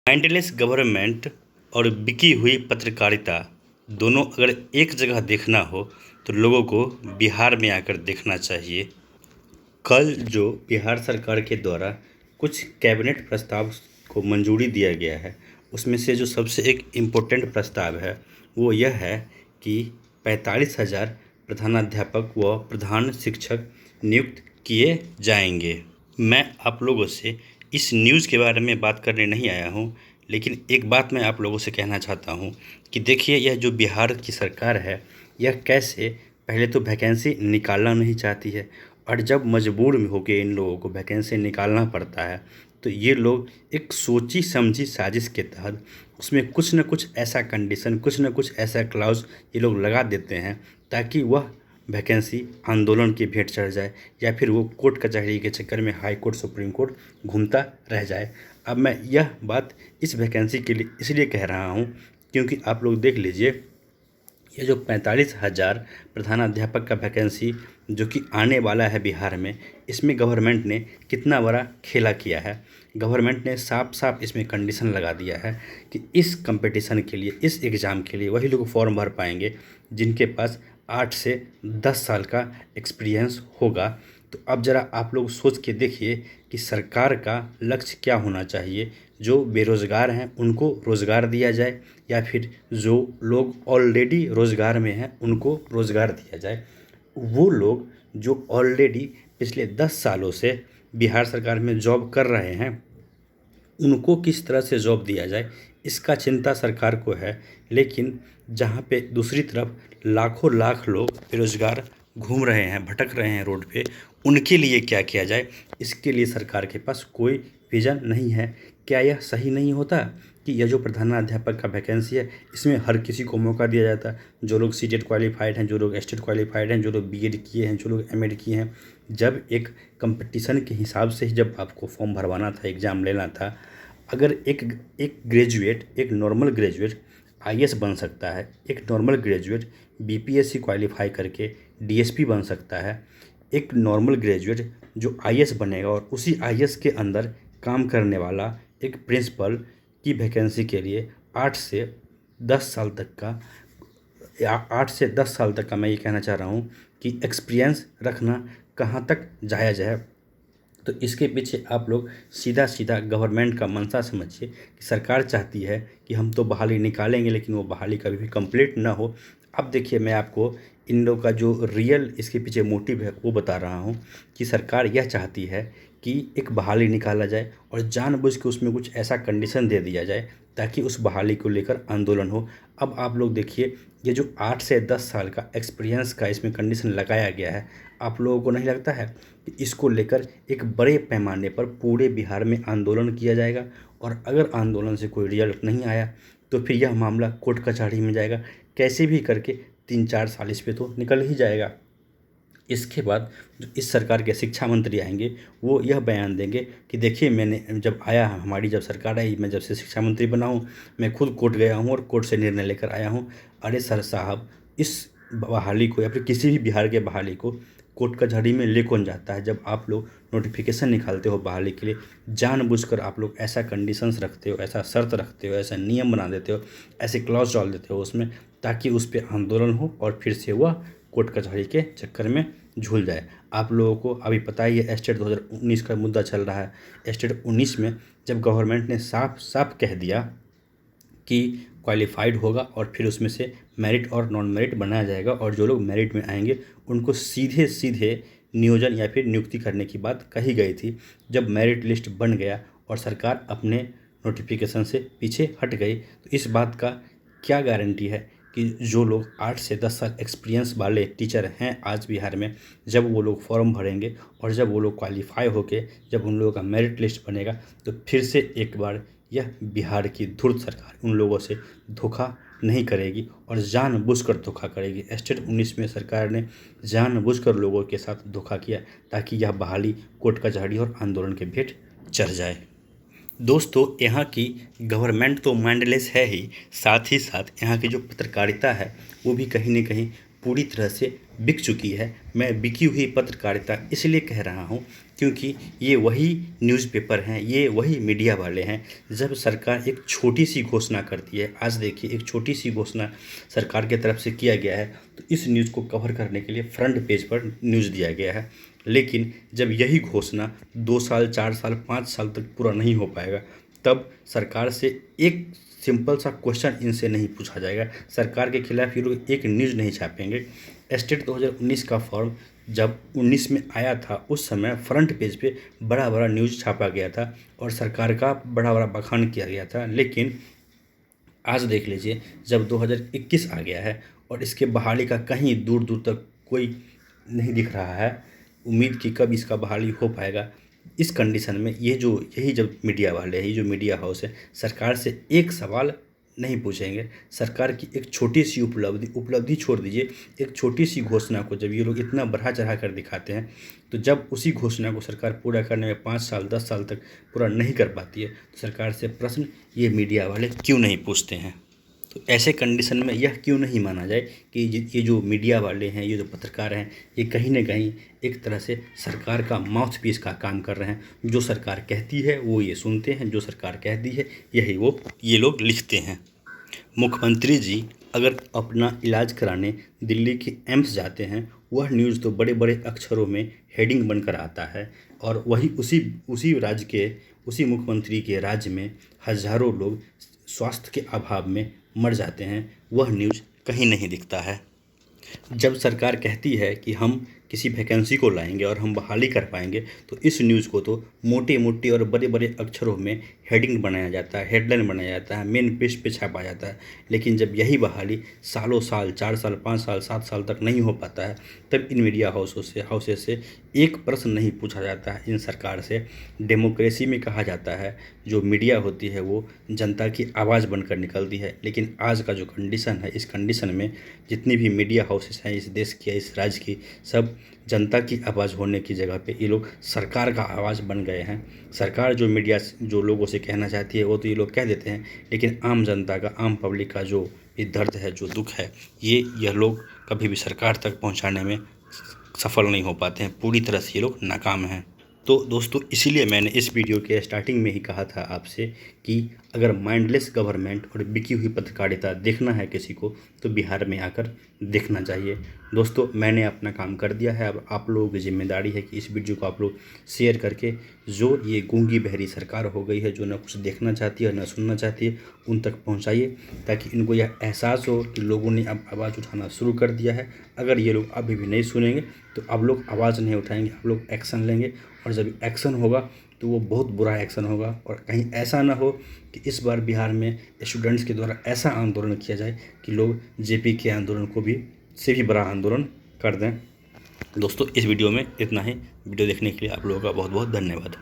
Mindless government और बिकी हुई पत्रकारिता दोनों अगर एक जगह देखना हो तो लोगों को बिहार में आकर देखना चाहिए। कल जो बिहार सरकार के द्वारा कुछ कैबिनेट प्रस्ताव को मंजूरी दिया गया है, उसमें से जो सबसे एक इम्पोर्टेंट प्रस्ताव है वो यह है कि 45,000 प्रधानाध्यापक व प्रधान शिक्षक नियुक्त किए जाएंगे। मैं आप लोगों से इस न्यूज़ के बारे में बात करने नहीं आया हूँ, लेकिन एक बात मैं आप लोगों से कहना चाहता हूँ कि देखिए, यह जो बिहार की सरकार है, यह कैसे पहले तो वैकेंसी निकालना नहीं चाहती है, और जब मजबूर होकर इन लोगों को वैकेंसी निकालना पड़ता है तो ये लोग एक सोची समझी साजिश के तहत उसमें कुछ न कुछ ऐसा कंडीशन, कुछ न कुछ ऐसा क्लाउज ये लोग लगा देते हैं ताकि वह वैकेंसी आंदोलन की भेंट चढ़ जाए, या फिर वो कोर्ट कचहरी के चक्कर में हाई कोर्ट, सुप्रीम कोर्ट घूमता रह जाए। अब मैं यह बात इस वैकेंसी के लिए इसलिए कह रहा हूँ क्योंकि आप लोग देख लीजिए, ये जो 45,000 प्रधानाध्यापक का वैकेंसी जो कि आने वाला है बिहार में, इसमें गवर्नमेंट ने कितना बड़ा खेला किया है। गवर्नमेंट ने साफ साफ इसमें कंडीशन लगा दिया है कि इस कंपटीशन के लिए, इस एग्ज़ाम के लिए वही लोग फॉर्म भर पाएंगे जिनके पास 8 से 10 साल का एक्सपीरियंस होगा। तो अब ज़रा आप लोग सोच के देखिए कि सरकार का लक्ष्य क्या होना चाहिए। जो बेरोज़गार हैं उनको रोज़गार दिया जाए, या फिर जो लोग ऑलरेडी रोज़गार में हैं उनको रोज़गार दिया जाए। वो लोग जो ऑलरेडी पिछले 10 सालों से बिहार सरकार में जॉब कर रहे हैं, उनको किस तरह से जॉब दिया जाए, इसका चिंता सरकार को है। लेकिन जहाँ पे दूसरी तरफ लाखों लाख लोग बेरोज़गार घूम रहे हैं, भटक रहे हैं रोड पे, उनके लिए क्या किया जाए, इसके लिए सरकार के पास कोई विज़न नहीं है। क्या यह सही नहीं होता कि यह जो प्रधानाध्यापक का वैकेंसी है, इसमें हर किसी को मौका दिया जाता है? जो लोग सीटेट क्वालिफाइड हैं, जो लोग एस्टेट क्वालिफाइड हैं, जो लोग बीएड किए हैं, जो लोग एमएड किए हैं, जब एक कंपटीशन के हिसाब से ही जब आपको फॉर्म भरवाना था, एग्ज़ाम लेना था, अगर एक ग्रेजुएट, एक नॉर्मल ग्रेजुएट आईएएस बन सकता है, एक नॉर्मल ग्रेजुएट बीपीएससी क्वालिफाई करके डीएसपी बन सकता है, एक नॉर्मल ग्रेजुएट जो आईएएस बनेगा और उसी आईएएस के अंदर काम करने वाला एक प्रिंसिपल की वैकेंसी के लिए 8 से 10 साल तक का, 8 से 10 साल तक का मैं ये कहना चाह रहा हूँ कि एक्सपीरियंस रखना कहाँ तक जायज़ है। तो इसके पीछे आप लोग सीधा सीधा गवर्नमेंट का मंशा समझिए कि सरकार चाहती है कि हम तो बहाली निकालेंगे, लेकिन वो बहाली कभी भी कंप्लीट ना हो। अब देखिए, मैं आपको इन लोग का जो रियल इसके पीछे मोटिव है वो बता रहा हूँ कि सरकार यह चाहती है कि एक बहाली निकाला जाए और जानबूझ के उसमें कुछ ऐसा कंडीशन दे दिया जाए ताकि उस बहाली को लेकर आंदोलन हो। अब आप लोग देखिए, ये जो 8 से 10 साल का एक्सपीरियंस का इसमें कंडीशन लगाया गया है, आप लोगों को नहीं लगता है कि इसको लेकर एक बड़े पैमाने पर पूरे बिहार में आंदोलन किया जाएगा? और अगर आंदोलन से कोई रिजल्ट नहीं आया तो फिर यह मामला कोर्ट कचहरी में जाएगा। कैसे भी करके 3-4 साल इस पे तो निकल ही जाएगा। इसके बाद जो इस सरकार के शिक्षा मंत्री आएंगे, वो यह बयान देंगे कि देखिए, मैंने जब आया, हमारी जब सरकार आई, मैं जब से शिक्षा मंत्री बना हूँ, मैं खुद कोर्ट गया हूँ और कोर्ट से निर्णय लेकर आया हूँ। अरे सर साहब, इस बहाली को या फिर किसी भी बिहार के बहाली को कोर्ट कचहरी में ले कौन जाता है? जब आप लोग नोटिफिकेशन निकालते हो बहाली के लिए, जानबूझकर आप लोग ऐसा कंडीशंस रखते हो, ऐसा शर्त रखते हो, ऐसा नियम बना देते हो, ऐसे क्लॉज डाल देते हो उसमें, ताकि उस पर आंदोलन हो और फिर से वह कोर्ट कचहरी के चक्कर में झूल जाए। आप लोगों को अभी पता ही है, एस्टेट 2019 का मुद्दा चल रहा है। एस्टेट 19 में जब गवर्नमेंट ने साफ साफ कह दिया कि क्वालिफाइड होगा और फिर उसमें से मेरिट और नॉन मेरिट बनाया जाएगा, और जो लोग मेरिट में आएंगे उनको सीधे सीधे नियोजन या फिर नियुक्ति करने की बात कही गई थी। जब मेरिट लिस्ट बन गया और सरकार अपने नोटिफिकेशन से पीछे हट गई, तो इस बात का क्या गारंटी है कि जो लोग 8 से 10 साल एक्सपीरियंस वाले टीचर हैं आज बिहार में, जब वो लोग फॉर्म भरेंगे और जब वो लोग क्वालिफाई होके जब उन लोगों का मेरिट लिस्ट बनेगा, तो फिर से एक बार यह बिहार की धूर्त सरकार उन लोगों से धोखा नहीं करेगी और जानबूझकर धोखा करेगी। एस्टेट 19 में सरकार ने जानबूझकर लोगों के साथ धोखा किया ताकि यह बहाली कोर्ट कचहरी और आंदोलन के भेंट चढ़ जाए। दोस्तों, यहाँ की गवर्नमेंट तो माइंडलेस है ही, साथ ही साथ यहाँ की जो पत्रकारिता है वो भी कहीं न कहीं पूरी तरह से बिक चुकी है। मैं बिकी हुई पत्रकारिता इसलिए कह रहा हूँ क्योंकि ये वही न्यूज़पेपर हैं, ये वही मीडिया वाले हैं। जब सरकार एक छोटी सी घोषणा करती है, आज देखिए एक छोटी सी घोषणा सरकार की तरफ से किया गया है, तो इस न्यूज़ को कवर करने के लिए फ्रंट पेज पर न्यूज़ दिया गया है। लेकिन जब यही घोषणा 2 साल, 4 साल, 5 साल तक पूरा नहीं हो पाएगा, तब सरकार से एक सिंपल सा क्वेश्चन इनसे नहीं पूछा जाएगा, सरकार के खिलाफ ये लोग एक न्यूज़ नहीं छापेंगे। स्टेट 2019 का फॉर्म जब 19 में आया था, उस समय फ्रंट पेज पे बड़ा बड़ा न्यूज़ छापा गया था और सरकार का बड़ा बड़ा बखान किया गया था। लेकिन आज देख लीजिए, जब 2021 आ गया है और इसके बहाली का कहीं दूर दूर तक कोई नहीं दिख रहा है, उम्मीद कि कब इसका बहाली हो पाएगा। इस कंडीशन में यही जब मीडिया वाले हैं, ये जो मीडिया हाउस है, सरकार से एक सवाल नहीं पूछेंगे। सरकार की एक छोटी सी उपलब्धि छोड़ दीजिए, एक छोटी सी घोषणा को जब ये लोग इतना बढ़ा चढ़ा कर दिखाते हैं, तो जब उसी घोषणा को सरकार पूरा करने में 5 साल 10 साल तक पूरा नहीं कर पाती है, तो सरकार से प्रश्न ये मीडिया वाले क्यों नहीं पूछते हैं। तो ऐसे कंडीशन में यह क्यों नहीं माना जाए कि ये जो मीडिया वाले हैं, ये जो पत्रकार हैं, ये कहीं ना कहीं एक तरह से सरकार का माउथ पीस का काम कर रहे हैं। जो सरकार कहती है वो ये सुनते हैं, जो सरकार कहती है यही ये लोग लिखते हैं। मुख्यमंत्री जी अगर अपना इलाज कराने दिल्ली के एम्स जाते हैं, वह न्यूज़ तो बड़े बड़े अक्षरों में हेडिंग बनकर आता है, और वही उसी मुख्यमंत्री के राज्य में हज़ारों लोग स्वास्थ्य के अभाव में मर जाते हैं, वह न्यूज़ कहीं नहीं दिखता है। जब सरकार कहती है कि हम किसी वैकेंसी को लाएंगे और हम बहाली कर पाएंगे, तो इस न्यूज़ को तो मोटे मोटे और बड़े बड़े अक्षरों में हेडिंग बनाया जाता है, हेडलाइन बनाया जाता है, मेन पेज पे छापा जाता है। लेकिन जब यही बहाली सालों साल, 4 साल, 5 साल, 7 साल तक नहीं हो पाता है, तब इन मीडिया हाउसेस से एक प्रश्न नहीं पूछा जाता है इन सरकार से। डेमोक्रेसी में कहा जाता है जो मीडिया होती है वो जनता की आवाज़ बनकर निकलती है, लेकिन आज का जो कंडीशन है, इस कंडीशन में जितनी भी मीडिया हाउसेस हैं इस देश की, इस राज्य की, सब जनता की आवाज़ होने की जगह पे ये लोग सरकार का आवाज़ बन गए हैं। सरकार जो लोगों से कहना चाहती है वो तो ये लोग कह देते हैं, लेकिन आम जनता का, आम पब्लिक का जो ये दर्द है, जो दुख है, यह लोग कभी भी सरकार तक पहुंचाने में सफल नहीं हो पाते हैं। पूरी तरह से ये लोग नाकाम हैं। तो दोस्तों, इसीलिए मैंने इस वीडियो के स्टार्टिंग में ही कहा था आपसे कि अगर माइंडलेस गवर्नमेंट और बिकी हुई पत्रकारिता देखना है किसी को, तो बिहार में आकर देखना चाहिए। दोस्तों, मैंने अपना काम कर दिया है, अब आप लोगों की जिम्मेदारी है कि इस वीडियो को आप लोग शेयर करके जो ये गूंगी बहरी सरकार हो गई है, जो ना कुछ देखना चाहती है ना सुनना चाहती है, उन तक पहुँचाइए, ताकि इनको यह एहसास हो कि लोगों ने अब आवाज़ उठाना शुरू कर दिया है। अगर ये लोग अभी भी नहीं सुनेंगे तो अब लोग आवाज़ नहीं उठाएंगे, अब लोग एक्शन लेंगे, और जब एक्शन होगा तो वो बहुत बुरा एक्शन होगा। और कहीं ऐसा ना हो कि इस बार बिहार में स्टूडेंट्स के द्वारा ऐसा आंदोलन किया जाए कि लोग जेपी के आंदोलन को भी बड़ा आंदोलन कर दें। दोस्तों, इस वीडियो में इतना ही। वीडियो देखने के लिए आप लोगों का बहुत बहुत धन्यवाद।